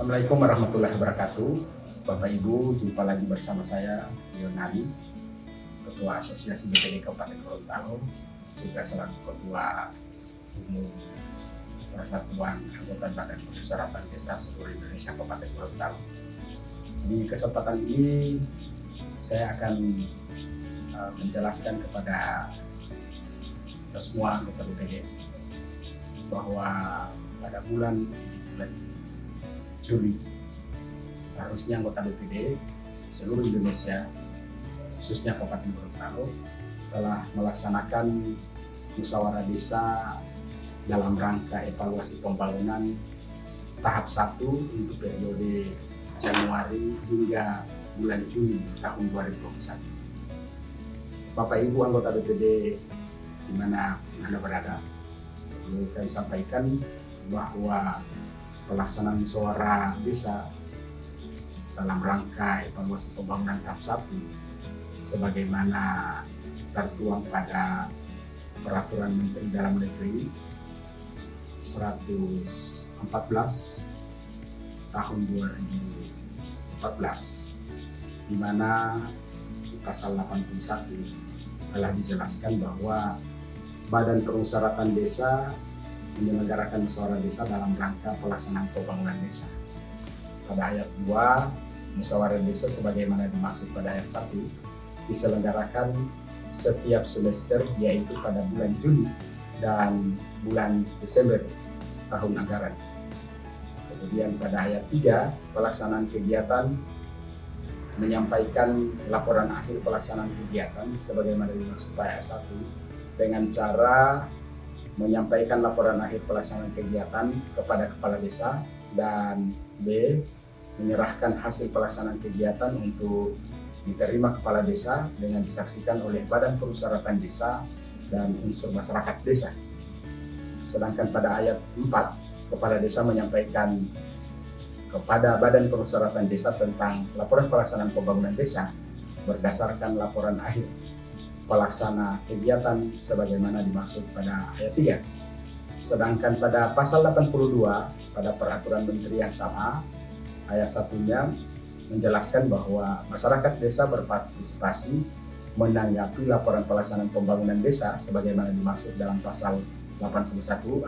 Assalamualaikum warahmatullahi wabarakatuh. Bapak Ibu, jumpa lagi bersama saya, Yonari, Ketua Asosiasi BPD Kabupaten Gorontalo, juga selaku Ketua Umum Persatuan Anggota Badan Permusyawaratan Desa seluruh Indonesia Kabupaten Gorontalo. Di kesempatan ini, saya akan menjelaskan kepada semua anggota BPD bahwa pada bulan Juli seharusnya anggota BPD seluruh Indonesia, khususnya Kabupaten Gorontalo, telah melaksanakan musyawarah desa dalam rangka evaluasi pembangunan tahap 1 untuk periode Januari hingga bulan Juli tahun 2021. Bapak Ibu anggota BPD di mana Anda berada, perlu kami sampaikan bahwa pelaksanaan musyawarah desa dalam rangka evaluasi pembangunan tahap 1 sebagaimana tertuang pada Peraturan Menteri Dalam Negeri 114 tahun 2014, di mana di pasal 81 telah dijelaskan bahwa Badan Permusyawaratan Desa menyelenggarakan musyawarah desa dalam rangka pelaksanaan pembangunan desa. Pada ayat 2, musyawarah desa sebagaimana dimaksud pada ayat 1 diselenggarakan setiap semester, yaitu pada bulan Juli dan bulan Desember tahun anggaran. Kemudian pada ayat 3, pelaksanaan kegiatan menyampaikan laporan akhir pelaksanaan kegiatan sebagaimana dimaksud pada ayat 1 dengan cara menyampaikan laporan akhir pelaksanaan kegiatan kepada kepala desa, dan B, menyerahkan hasil pelaksanaan kegiatan untuk diterima kepala desa dengan disaksikan oleh Badan Permusyawaratan Desa dan unsur masyarakat desa. Sedangkan pada ayat 4, kepala desa menyampaikan kepada Badan Permusyawaratan Desa tentang laporan pelaksanaan pembangunan desa berdasarkan laporan akhir pelaksana kegiatan sebagaimana dimaksud pada ayat 3. Sedangkan pada pasal 82 pada peraturan menteri yang sama, ayat 1-nya menjelaskan bahwa masyarakat desa berpartisipasi menanggapi laporan pelaksanaan pembangunan desa sebagaimana dimaksud dalam pasal 81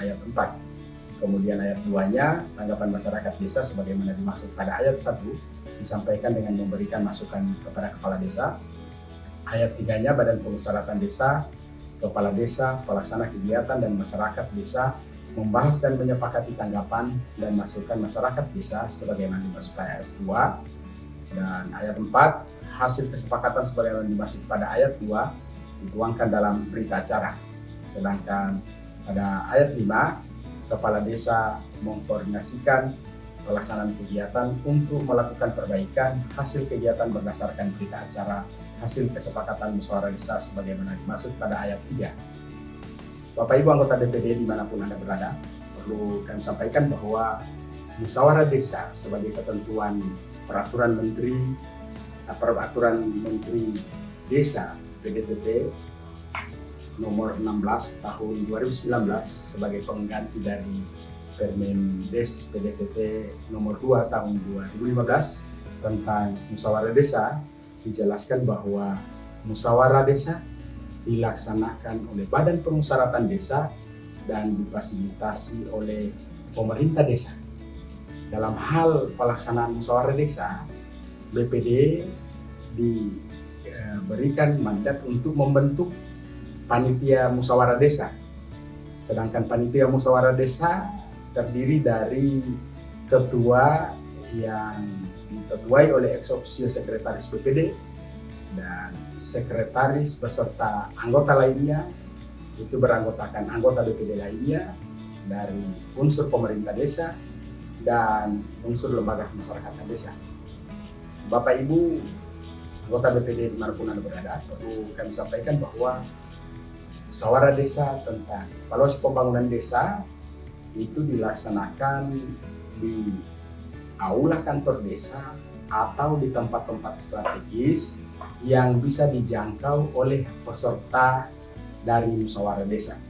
ayat 4. Kemudian ayat 2-nya, tanggapan masyarakat desa sebagaimana dimaksud pada ayat 1 disampaikan dengan memberikan masukan kepada kepala desa. Ayat 3-nya, Badan Permusyawaratan Desa, Kepala Desa, Pelaksana Kegiatan, dan Masyarakat Desa membahas dan menyepakati tanggapan dan masukan masyarakat desa sebagaimana dimaksud pada ayat 2. Dan ayat 4, hasil kesepakatan sebagaimana dimaksud pada ayat 2 dituangkan dalam berita acara. Sedangkan pada ayat 5, Kepala Desa mengkoordinasikan pelaksanaan kegiatan untuk melakukan perbaikan hasil kegiatan berdasarkan berita acara hasil kesepakatan musyawarah desa sebagaimana dimaksud pada ayat 3. Bapak Ibu anggota DPD dimanapun Anda berada, perlu kami sampaikan bahwa musyawarah desa sebagai ketentuan Peraturan Menteri Desa PDTT nomor 16 tahun 2019 sebagai pengganti dari Permendes PDTT nomor 2 tahun 2015 tentang musyawarah desa, dijelaskan bahwa musyawarah desa dilaksanakan oleh Badan Permusyawaratan Desa dan difasilitasi oleh pemerintah desa. Dalam hal pelaksanaan musyawarah desa, BPD diberikan mandat untuk membentuk panitia musyawarah desa. Sedangkan panitia musyawarah desa terdiri dari ketua yang diketuai oleh ex officio sekretaris BPD dan sekretaris beserta anggota lainnya itu beranggotakan anggota BPD lainnya dari unsur pemerintah desa dan unsur lembaga masyarakatan desa. Bapak Ibu anggota BPD dimanapun Anda berada, perlu kami sampaikan bahwa musyawarah desa tentang evaluasi pembangunan desa itu dilaksanakan di aula kantor desa atau di tempat-tempat strategis yang bisa dijangkau oleh peserta dari musyawarah desa.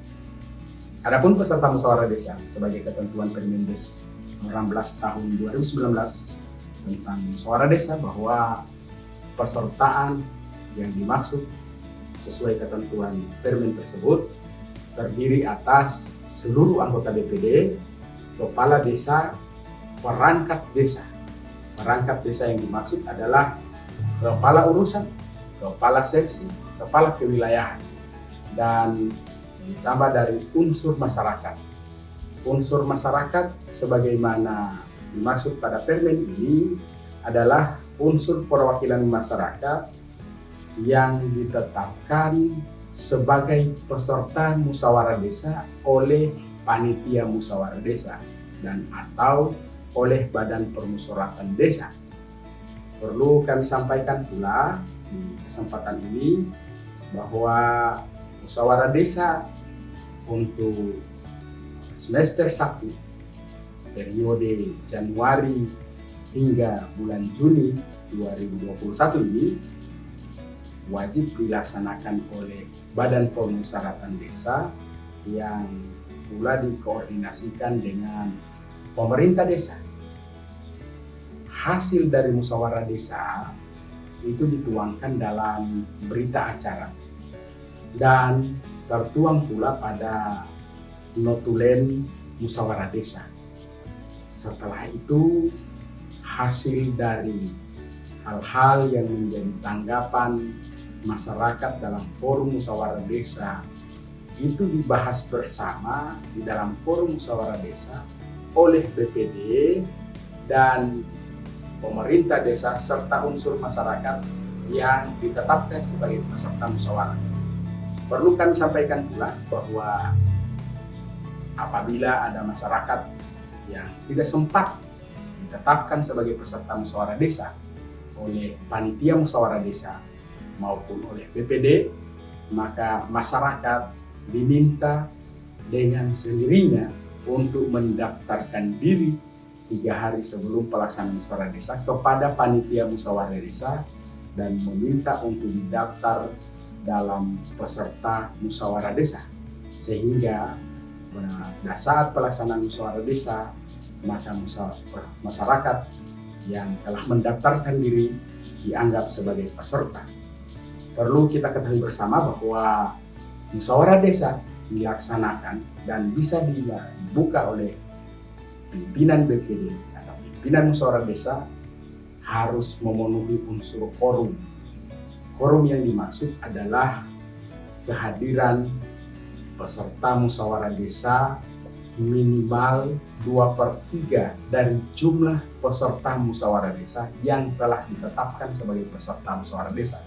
Adapun peserta musyawarah desa sebagai ketentuan Permendes 18 tahun 2019 tentang musyawarah desa bahwa pesertaan yang dimaksud sesuai ketentuan Permen tersebut terdiri atas seluruh anggota DPD, kepala desa, perangkat desa. Perangkat desa yang dimaksud adalah kepala urusan, kepala seksi, kepala kewilayahan, dan ditambah dari unsur masyarakat. Unsur masyarakat sebagaimana dimaksud pada Permen ini adalah unsur perwakilan masyarakat yang ditetapkan sebagai peserta musyawarah desa oleh panitia musyawarah desa dan atau oleh badan permusyawaratan desa. Perlu kami sampaikan pula di kesempatan ini bahwa musyawarah desa untuk semester 1 periode Januari hingga bulan Juni 2021 ini wajib dilaksanakan oleh Badan Permusyawaratan Desa yang pula dikoordinasikan dengan pemerintah desa. Hasil dari musyawarah desa itu dituangkan dalam berita acara dan tertuang pula pada notulen musyawarah desa. Setelah itu hasil dari hal-hal yang menjadi tanggapan masyarakat dalam forum musyawarah desa itu dibahas bersama di dalam forum musyawarah desa oleh BPD dan pemerintah desa serta unsur masyarakat yang ditetapkan sebagai peserta musyawarah. Perlu kami sampaikan pula bahwa apabila ada masyarakat yang tidak sempat ditetapkan sebagai peserta musyawarah desa oleh panitia musyawarah desa maupun oleh BPD, maka masyarakat diminta dengan sendirinya untuk mendaftarkan diri 3 hari sebelum pelaksanaan musyawarah desa kepada panitia musyawarah desa dan meminta untuk didaftar dalam peserta musyawarah desa, sehingga pada saat pelaksanaan musyawarah desa maka masyarakat yang telah mendaftarkan diri dianggap sebagai peserta. Perlu kita ketahui bersama bahwa musyawarah desa dilaksanakan dan bisa dibuka oleh pimpinan BPD atau pimpinan musyawarah desa harus memenuhi unsur quorum. Quorum yang dimaksud adalah kehadiran peserta musyawarah desa minimal 2/3 dari jumlah peserta musyawarah desa yang telah ditetapkan sebagai peserta musyawarah desa.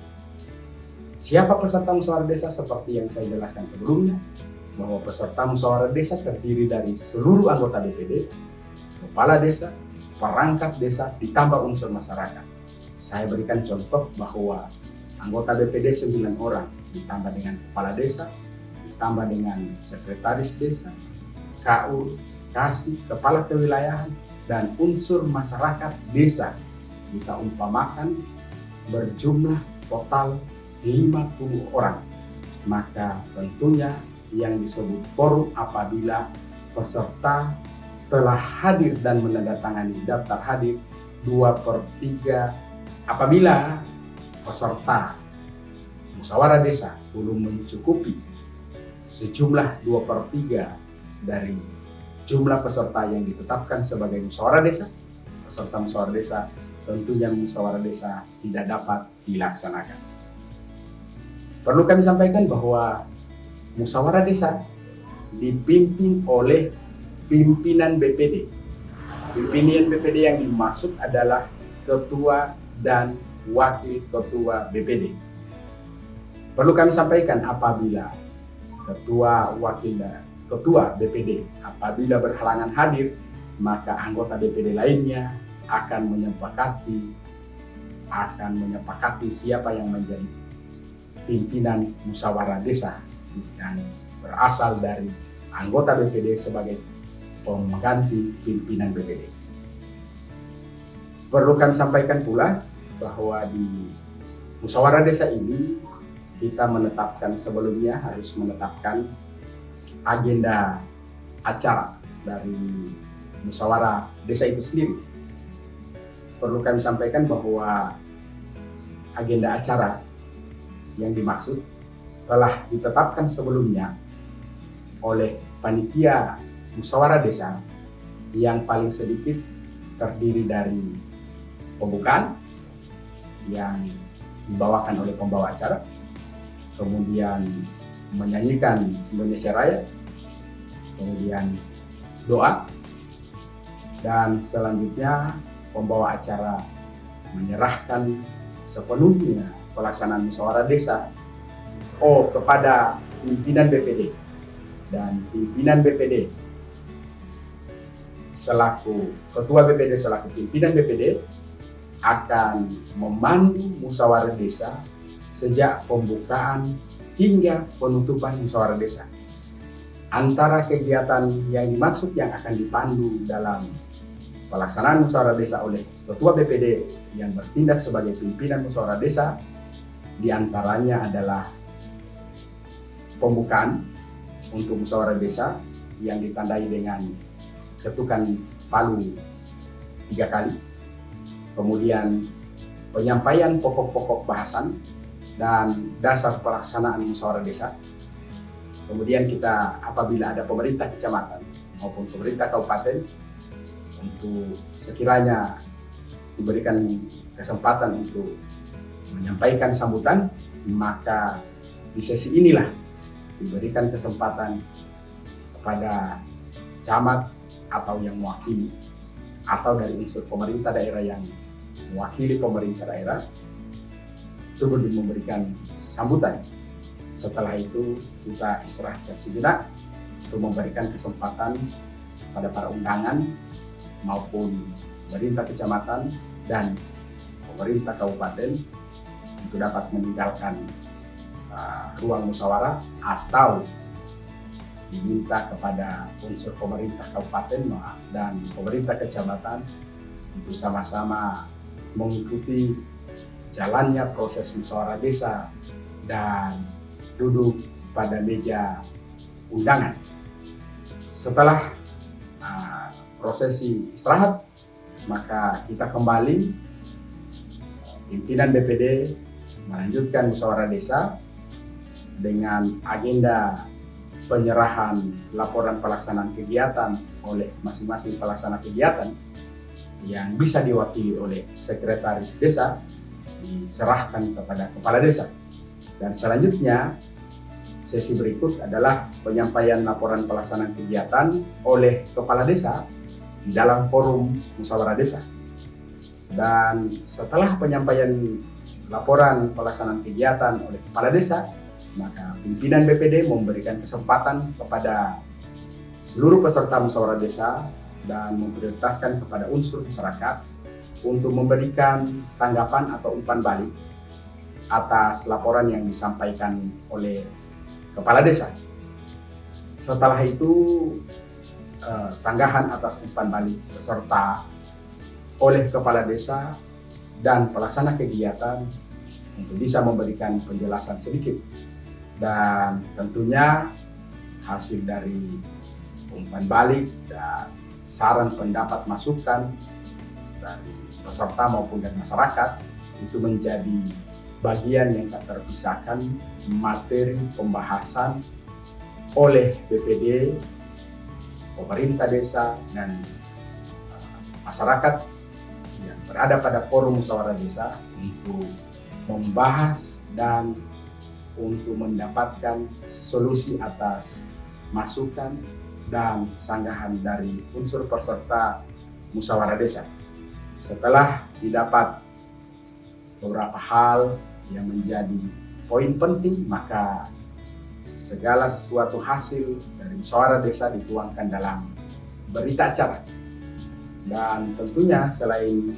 Siapa peserta musyawarah desa? Seperti yang saya jelaskan sebelumnya, bahwa peserta musyawarah desa terdiri dari seluruh anggota DPD, kepala desa, perangkat desa, ditambah unsur masyarakat. Saya berikan contoh bahwa anggota DPD 9 orang, ditambah dengan kepala desa, ditambah dengan sekretaris desa, KU, Kasih, kepala kewilayahan, dan unsur masyarakat desa. Kita umpamakan berjumlah total 50 orang. Maka tentunya yang disebut quorum apabila peserta telah hadir dan menandatangani daftar hadir 2/3. Apabila peserta musyawarah desa belum mencukupi sejumlah 2/3 dari jumlah peserta yang ditetapkan sebagai musyawarah desa, peserta musyawarah desa, tentunya musyawarah desa tidak dapat dilaksanakan. Perlu kami sampaikan bahwa musyawarah desa dipimpin oleh pimpinan BPD. Pimpinan BPD yang dimaksud adalah ketua dan wakil ketua BPD. Perlu kami sampaikan apabila ketua BPD apabila berhalangan hadir, maka anggota BPD lainnya akan menyepakati siapa yang menjadi pimpinan musyawarah desa yang berasal dari anggota BPD sebagai pengganti pimpinan BPD. Perlu kami sampaikan pula bahwa di musyawarah desa ini kita sebelumnya harus menetapkan agenda acara dari musyawarah desa itu sendiri. Perlu kami sampaikan bahwa agenda acara yang dimaksud telah ditetapkan sebelumnya oleh panitia musyawarah desa yang paling sedikit terdiri dari pembukaan yang dibawakan oleh pembawa acara, kemudian menyanyikan Indonesia Raya, kemudian doa, dan selanjutnya pembawa acara menyerahkan sepenuhnya pelaksanaan musyawarah desa kepada pimpinan BPD, dan pimpinan BPD selaku ketua BPD selaku pimpinan BPD akan memandu musyawarah desa sejak pembukaan hingga penutupan musyawarah desa. Antara kegiatan yang dimaksud yang akan dipandu dalam pelaksanaan musyawarah desa oleh ketua BPD yang bertindak sebagai pimpinan musyawarah desa, diantaranya adalah pembukaan untuk musyawarah desa yang ditandai dengan ketukan palu 3 kali, kemudian penyampaian pokok-pokok bahasan dan dasar pelaksanaan musyawarah desa. Kemudian kita apabila ada pemerintah kecamatan maupun pemerintah kabupaten untuk sekiranya diberikan kesempatan untuk menyampaikan sambutan, maka di sesi inilah diberikan kesempatan kepada camat atau yang mewakili atau dari unsur pemerintah daerah yang mewakili pemerintah daerah turut memberikan sambutan. Setelah itu kita istirahatkan sejenak untuk memberikan kesempatan pada para undangan maupun pemerintah kecamatan dan pemerintah kabupaten untuk dapat meninggalkan ruang musyawarah atau diminta kepada unsur pemerintah kabupaten dan pemerintah kecamatan untuk sama-sama mengikuti jalannya proses musyawarah desa dan duduk pada meja undangan. Setelah prosesi istirahat, maka kita kembali pimpinan BPD melanjutkan musyawarah desa dengan agenda penyerahan laporan pelaksanaan kegiatan oleh masing-masing pelaksana kegiatan yang bisa diwakili oleh sekretaris desa diserahkan kepada kepala desa. Dan selanjutnya sesi berikut adalah penyampaian laporan pelaksanaan kegiatan oleh kepala desa di dalam forum musyawarah desa. Dan setelah penyampaian laporan pelaksanaan kegiatan oleh kepala desa, maka pimpinan BPD memberikan kesempatan kepada seluruh peserta musyawarah desa dan memprioritaskan kepada unsur masyarakat untuk memberikan tanggapan atau umpan balik atas laporan yang disampaikan oleh kepala desa. Setelah itu sanggahan atas umpan balik peserta oleh kepala desa dan pelaksana kegiatan untuk bisa memberikan penjelasan sedikit, dan tentunya hasil dari umpan balik dan saran pendapat masukan dari peserta maupun dari masyarakat itu menjadi bagian yang tak terpisahkan materi pembahasan oleh BPD, pemerintah desa, dan masyarakat yang berada pada forum musyawarah desa untuk membahas dan untuk mendapatkan solusi atas masukan dan sanggahan dari unsur peserta musyawarah desa. Setelah didapat beberapa hal yang menjadi poin penting, maka segala sesuatu hasil dari musyawarah desa dituangkan dalam berita acara. Dan tentunya selain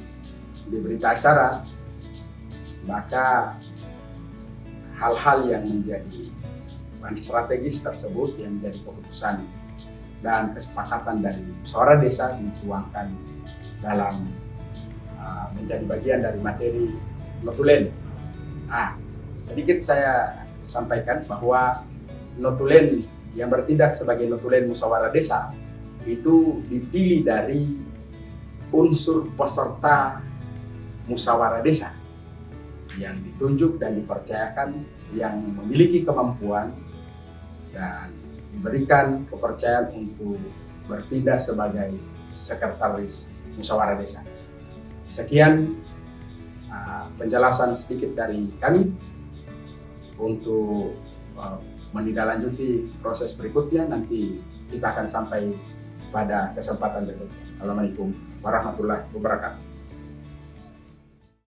di berita acara, maka hal-hal yang menjadi strategis tersebut yang menjadi keputusan dan kesepakatan dari musyawarah desa dituangkan dalam menjadi bagian dari materi notulen. Sedikit saya sampaikan bahwa notulen yang bertindak sebagai notulen musyawarah desa itu dipilih dari unsur peserta musyawarah desa yang ditunjuk dan dipercayakan, yang memiliki kemampuan dan diberikan kepercayaan untuk berpindah sebagai sekretaris musyawarah desa. Sekian penjelasan sedikit dari kami. Untuk menindaklanjuti proses berikutnya nanti kita akan sampai pada kesempatan berikutnya. Assalamualaikum warahmatullahi wabarakatuh.